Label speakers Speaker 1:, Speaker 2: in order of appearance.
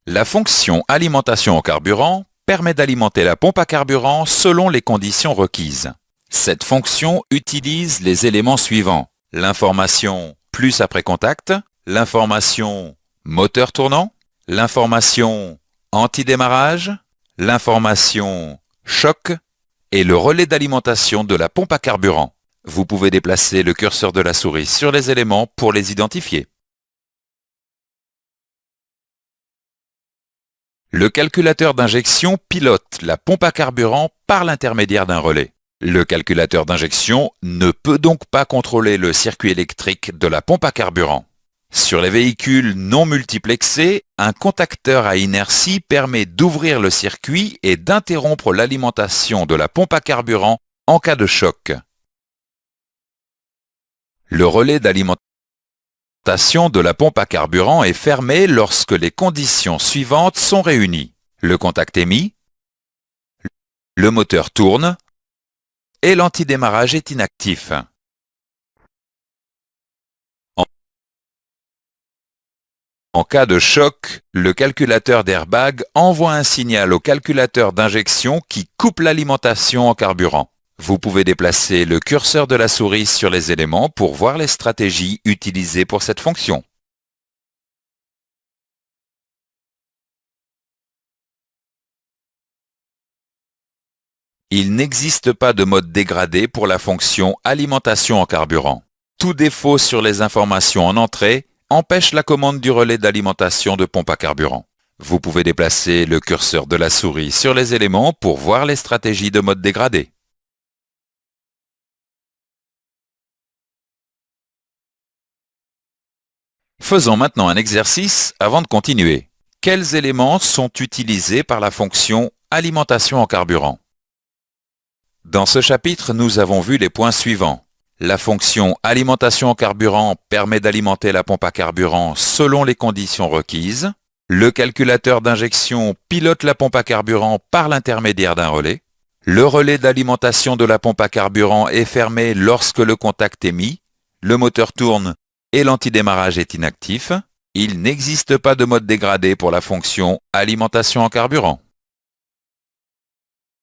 Speaker 1: La fonction alimentation en carburant permet d'alimenter la pompe à carburant selon les conditions requises. Cette fonction utilise les éléments suivants: l'information plus après contact, l'information moteur tournant, l'information anti-démarrage, l'information choc et le relais d'alimentation de la pompe à carburant. Vous pouvez déplacer le curseur de la souris sur les éléments pour les identifier. Le calculateur d'injection pilote la pompe à carburant par l'intermédiaire d'un relais. Le calculateur d'injection ne peut donc pas contrôler le circuit électrique de la pompe à carburant. Sur les véhicules non multiplexés, un contacteur à inertie permet d'ouvrir le circuit et d'interrompre l'alimentation de la pompe à carburant en cas de choc. Le relais d'alimentation de la pompe à carburant est fermé lorsque les conditions suivantes sont réunies. Le contact est mis, le moteur tourne et l'antidémarrage est inactif. En cas de choc, le calculateur d'airbag envoie un signal au calculateur d'injection qui coupe l'alimentation en carburant. Vous pouvez déplacer le curseur de la souris sur les éléments pour voir les stratégies utilisées pour cette fonction. Il n'existe pas de mode dégradé pour la fonction alimentation en carburant. Tout défaut sur les informations en entrée empêche la commande du relais d'alimentation de pompe à carburant. Vous pouvez déplacer le curseur de la souris sur les éléments pour voir les stratégies de mode dégradé. Faisons maintenant un exercice avant de continuer. Quels éléments sont utilisés par la fonction alimentation en carburant? Dans ce chapitre, nous avons vu les points suivants. La fonction alimentation en carburant permet d'alimenter la pompe à carburant selon les conditions requises. Le calculateur d'injection pilote la pompe à carburant par l'intermédiaire d'un relais. Le relais d'alimentation de la pompe à carburant est fermé lorsque le contact est mis. Le moteur tourne et l'antidémarrage est inactif. Il n'existe pas de mode dégradé pour la fonction alimentation en carburant.